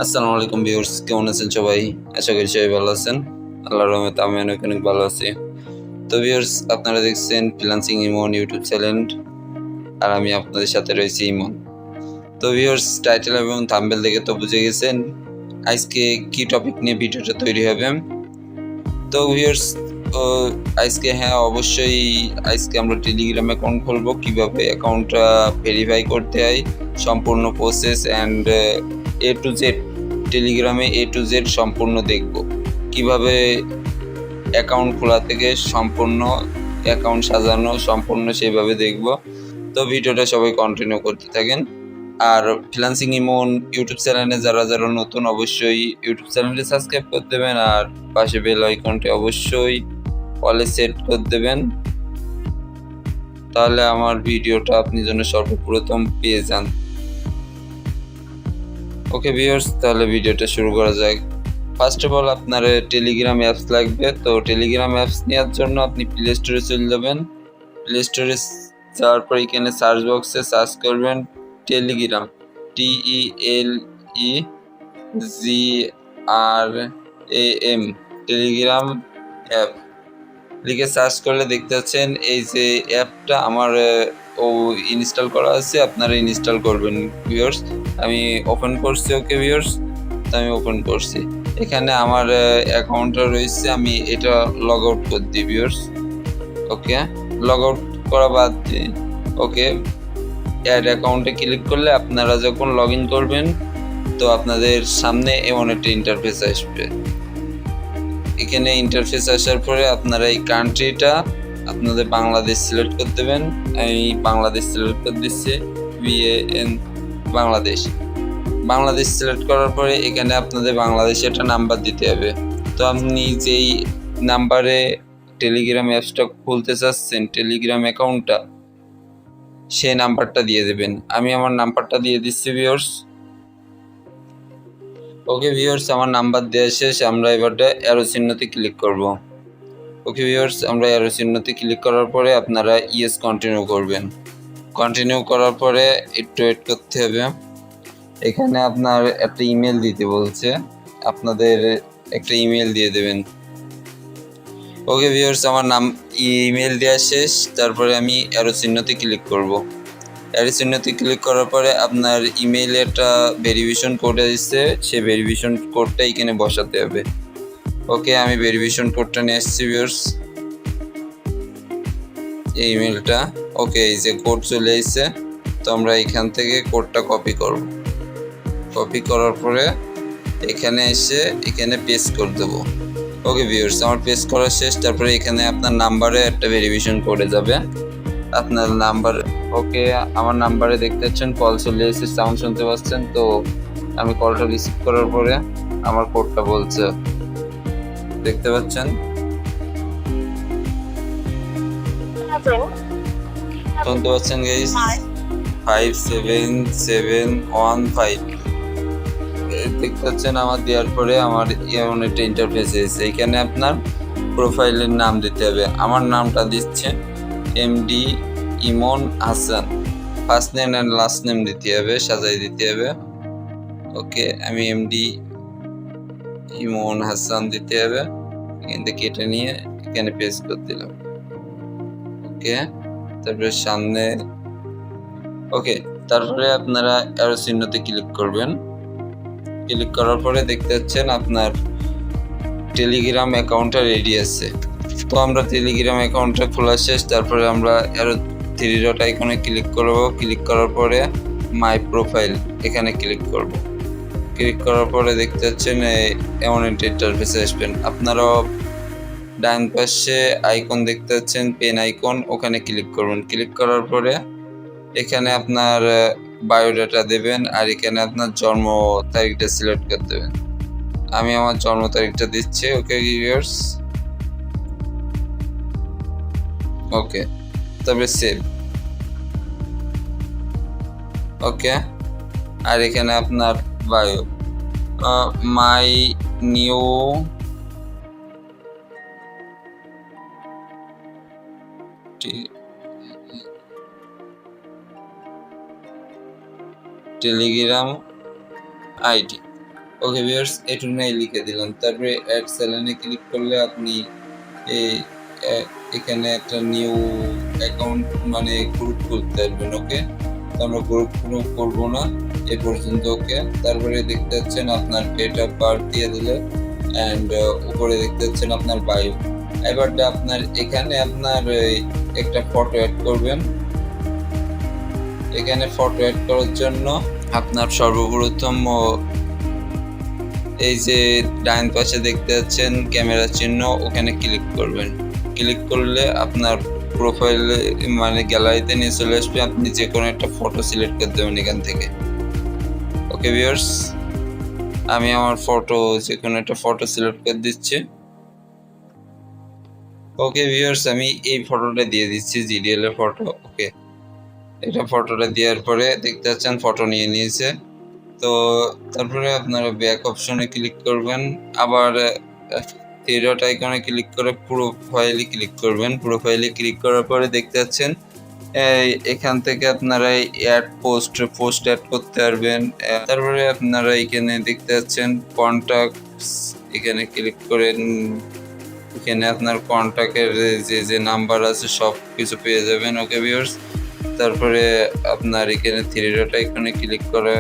আসসালামু আলাইকুম ভিউয়ার্স, কেমন আছেন সবাই? আশা করি সবাই ভালো আছেন। আল্লাহর রহমতে আমি অনেক অনেক ভালো আছি। তো ভিউয়ার্স, আপনারা দেখছেন ফ্রিল্যান্সিং ইমন ইউটিউব চ্যানেল, আর আমি আপনাদের সাথে রয়েছি ইমন। তো ভিউয়ার্স, টাইটেল এবং থাম্বনেল দেখে তো বুঝে গেছেন আজকে কি টপিক নিয়ে ভিডিওটা তৈরি হবে। তো ভিউয়ার্স, ও আজকে অবশ্যই আজকে আমরা টেলিগ্রাম অ্যাকাউন্ট খুলবো, কিভাবে অ্যাকাউন্টটা ভেরিফাই করতে হয়, সম্পূর্ণ process and A to Z টেলিগ্রামে এ টু জেড সম্পূর্ণ দেখব। কিভাবে অ্যাকাউন্ট খোলা থেকে সম্পূর্ণ অ্যাকাউন্ট সাজানো সম্পূর্ণ সেইভাবে দেখব। তো ভিডিওটা সবাই কন্টিনিউ করতে থাকেন। আর ফ্রিল্যান্সিং ইমন ইউটিউব চ্যানেলে যারা যারা নতুন, অবশ্যই ইউটিউব চ্যানেলটি সাবস্ক্রাইব করে দেবেন, আর পাশে বেল আইকনটি অবশ্যই অলে সেট করে দেবেন, তাহলে আমার ভিডিওটা আপনি যেন সর্বপ্রথম পেয়ে যান। ওকে ভিউয়ার্স, তাহলে ভিডিওটা শুরু করা যাক। ফার্স্ট অফ অল আপনার টেলিগ্রাম অ্যাপস লাগবে। তো টেলিগ্রাম অ্যাপস নেওয়ার জন্য আপনি প্লে স্টোরে চলে যাবেন। প্লে স্টোরে যাওয়ার পর এখানে সার্চ বক্সে সার্চ করবেন টেলিগ্রাম, TELEGRAM, টেলিগ্রাম অ্যাপ লিখে সার্চ করলে দেখতে পাচ্ছেন এই যে অ্যাপটা আমার ইনস্টল করা আছে, আপনারা ইনস্টল করবেন ভিউয়ার্স। আমি ওপেন করছি। ওকে ভিউয়ার্স, তো আমি ওপেন করছি। এখানে আমার অ্যাকাউন্টটা রয়েছে, আমি এটা লগ আউট করে দিই ভিউয়ার্স। ওকে, লগ আউট করা বাদ দিয়ে ওকে অ্যাড অ্যাকাউন্টে ক্লিক করলে আপনারা যখন লগ ইন করবেন তো আপনাদের সামনে এমন একটা ইন্টারফেস আসবে। এখানে ইন্টারফেস আসার পরে আপনারা এই কান্ট্রিটা আপনাদের বাংলাদেশ সিলেক্ট করে দেবেন। আমি বাংলাদেশ সিলেক্ট করে দিচ্ছি, BAN বাংলাদেশ। বাংলাদেশ সিলেক্ট করার পরে এখানে আপনাদের বাংলাদেশে একটা নাম্বার দিতে হবে। তো আপনি যেই নাম্বারে টেলিগ্রাম অ্যাপসটা খুলতে চাচ্ছেন, টেলিগ্রাম অ্যাকাউন্টটা, সেই নাম্বারটা দিয়ে দেবেন। আমি আমার নাম্বারটা দিয়ে দিচ্ছি ভিউয়ার্স। ওকে ভিউয়ার্স, আমার নাম্বার দেওয়া শেষ। আমরা এবারটা অ্যারো চিহ্নতে ক্লিক করব। ওকে ভিউয়ার্স, আমরা অ্যারো চিহ্নতে ক্লিক করার পরে আপনারা ইয়েস কন্টিনিউ করবেন। কন্টিনিউ করার পরে একটু ওয়েট করতে হবে। এখানে আপনার একটা ইমেল দিতে বলছে, আপনাদের একটা ইমেল দিয়ে দেবেন। ওকে ভিউয়ার্স, আমার ইমেল দেওয়া শেষ। তারপরে আমি অ্যারো চিহ্নতে ক্লিক করব। অ্যারো চিহ্নতে ক্লিক করার পরে আপনার ইমেইলে একটা ভেরিফিকেশন কোড আসছে, সেই ভেরিফিকেশন কোডটা এখানে বসাতে হবে। ওকে, আমি ভেরিফিকেশন কোডটা নিয়ে এসেছি ভিউয়ার্স, এই ইমেলটা। ওকে, এই যে কোড চলে এসেছে। তো আমরা এখান থেকে কোডটা কপি করব। কপি করার পরে এখানে এসে এখানে পেস্ট করে দেবো। ওকে ভিউয়ার্স, আমার পেস্ট করা শেষ। তারপরে এখানে আপনার নাম্বারে একটা ভেরিফিকেশন করে যাবে আপনার নাম্বার। ওকে, আমার নাম্বারে দেখতে পাচ্ছেন কল চলে এসেছে, সাউন্ড শুনতে পাচ্ছেন। তো আমি কলটা রিসিভ করার পরে আমার কোডটা বলছে, দেখতে পাচ্ছেন। শুনতে পাচ্ছেন গাইস, 57715 দেখতে পাচ্ছেন। আমার দেওয়ার পরে আমার এমন একটা ইন্টারফেস এসেছে। এখানে আপনার প্রোফাইলের নাম দিতে হবে। আমার নামটা দিচ্ছে MD Emon Hasan. First name and last name দিতে হবে, সাজাই দিতে হবে। ওকে, আমি MD ইমন হাসান দিতে হবে। এখান থেকে কেটে নিয়ে এখানে পেস্ট করে দিলাম। ওকে, তারপরে সামনে। ওকে, তারপরে আপনারা অ্যারো চিহ্নতে ক্লিক করবেন। ক্লিক করার পরে দেখতে পাচ্ছেন আপনার টেলিগ্রাম অ্যাকাউন্টটা রেডি আছে। তো আমরা টেলিগ্রাম অ্যাকাউন্টটা খোলা শেষ। তারপরে আমরা অ্যারো 3 ডট আইকনে ক্লিক করব। ক্লিক করার পরে মাই প্রোফাইল এখানে ক্লিক করব। ক্লিক করার পরে দেখতে পাচ্ছেন এমন একটা ইন্টারফেসে আসবেন। আপনারাও ডান পাশে আইকন দেখতে পাচ্ছেন, পেন আইকন, ওখানে ক্লিক করবেন। ক্লিক করার পরে এখানে আপনার বায়োডাটা দেবেন, আর এখানে আপনার জন্ম তারিখটা সিলেক্ট করে দেবেন। আমি আমার জন্ম তারিখটা দিচ্ছি। ওকে ভিউয়ার্স, ওকে, তবে সেভ। ওকে, আর এখানে আপনার bio, my new Telegram ID. Okay viewers, এটুকুই লিখে দিলাম। তারপরে অ্যাড স্যালানে ক্লিক করলে আপনি এই এখানে একটা নিউ অ্যাকাউন্ট মানে গ্রুপ খুলতে পারবেন। ওকে, তো আমরা গ্রুপ করবো না এ পর্যন্ত। ওকে, তারপরে দেখতে পাচ্ছেন আপনার ডেট অফ বার্থ দিয়ে দিলে অ্যান্ড উপরে দেখতে পাচ্ছেন আপনার বায়ো। এবারটা আপনার এখানে আপনার একটা ফটো অ্যাড করবেন। এখানে ফটো অ্যাড করার জন্য আপনার সর্বপ্রথম এই যে ডান পাশে দেখতে পাচ্ছেন ক্যামেরা চিহ্ন, ওখানে ক্লিক করবেন। ক্লিক করলে আপনার প্রোফাইলে মানে গ্যালারিতে নিয়ে চলে আসবে। আপনি যে কোনো একটা ফটো সিলেক্ট করে দেবেন এখান থেকে। ওকে ভিউয়ার্স, আমি আমার ফটো যে কোনো একটা ফটো সিলেক্ট করে দিচ্ছি। ওকে ভিউয়ার্স, আমি এই ফটোটা দিয়ে দিচ্ছি, জিডিএল এর ফটো। ওকে, এটা ফটোটা দেওয়ার পরে দেখতে পাচ্ছেন ফটো নিয়ে নিয়েছে। তো তারপরে আপনারা ব্যাক অপশনে ক্লিক করবেন, আবার থ্রি ডট আইকনে ক্লিক করে প্রোফাইলে ক্লিক করবেন। প্রোফাইলে ক্লিক করার পরে দেখতে পাচ্ছেন এখান থেকে আপনারা অ্যাড পোস্ট অ্যাড করতে পারবেন। তারপরে আপনারা এখানে দেখতে পাচ্ছেন কন্টাক্টস, এখানে ক্লিক করেন। এখানে আপনার কন্টাক্টের যে নাম্বার আছে সব কিছু পেয়ে যাবেন। ওকে ভিউয়ার্স, তারপরে আপনার এখানে থ্রি ডট আইকনে ক্লিক করে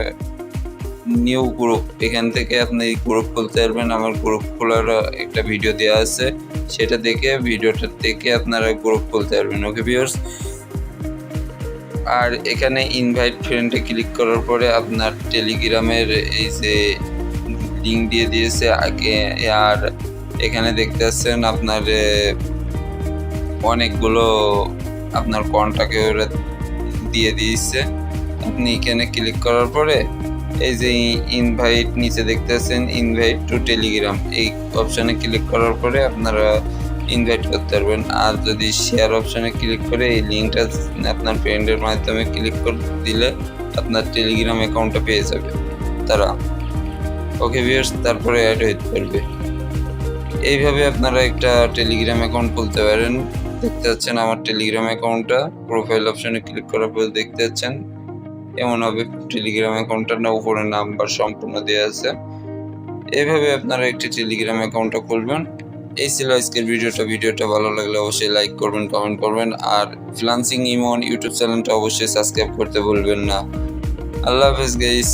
নিউ গ্রুপ, এখান থেকে আপনি গ্রুপ খুলতে পারবেন। আমার গ্রুপ খোলার একটা ভিডিও দেওয়া আছে, সেটা দেখে ভিডিওটা দেখে আপনারা গ্রুপ খুলতে পারবেন। ওকে ভিউয়ার্স, আর এখানে ইনভাইট ফ্রেন্ডে ক্লিক করার পরে আপনার টেলিগ্রামের এই যে লিঙ্ক দিয়ে দিয়েছে আগে, আর এখানে দেখতে পাচ্ছেন আপনার অনেকগুলো আপনার কন্টাক্ট দিয়ে দিয়েছে। আপনি এখানে ক্লিক করার পরে এই যে ইনভাইট নিচে দেখতে পাচ্ছেন ইনভাইট টু টেলিগ্রাম, এই অপশানে ক্লিক করার পরে আপনারা ইনভাইট করতে পারবেন। আর যদি শেয়ার অপশানে ক্লিক করে এই লিঙ্কটা আপনার ফ্রেন্ডের মাধ্যমে ক্লিক করে দিলে আপনার টেলিগ্রাম অ্যাকাউন্টটা পেয়ে যাবে তারা। ওকে ভিউয়ার্স, তারপরে অ্যাড হতে পারবে। এইভাবে আপনারা একটা টেলিগ্রাম অ্যাকাউন্ট খুলতে পারেন। দেখতে পাচ্ছেন আমার টেলিগ্রাম অ্যাকাউন্টটা, প্রোফাইল অপশানে ক্লিক করার পর দেখতে পাচ্ছেন এমন হবে টেলিগ্রাম অ্যাকাউন্টটার না, উপরে নাম্বার সম্পূর্ণ দেওয়া আছে। এইভাবে আপনারা একটি টেলিগ্রাম অ্যাকাউন্টটা খুলবেন। এই ছিল আজকের ভিডিওটা ভালো লাগলে অবশ্যই লাইক করবেন, কমেন্ট করবেন, আর ফ্রিল্যান্সিং ইমন ইউটিউব চ্যানেলটা অবশ্যই সাবস্ক্রাইব করতে ভুলবেন না। আল্লাহ হাফেজ গাইস।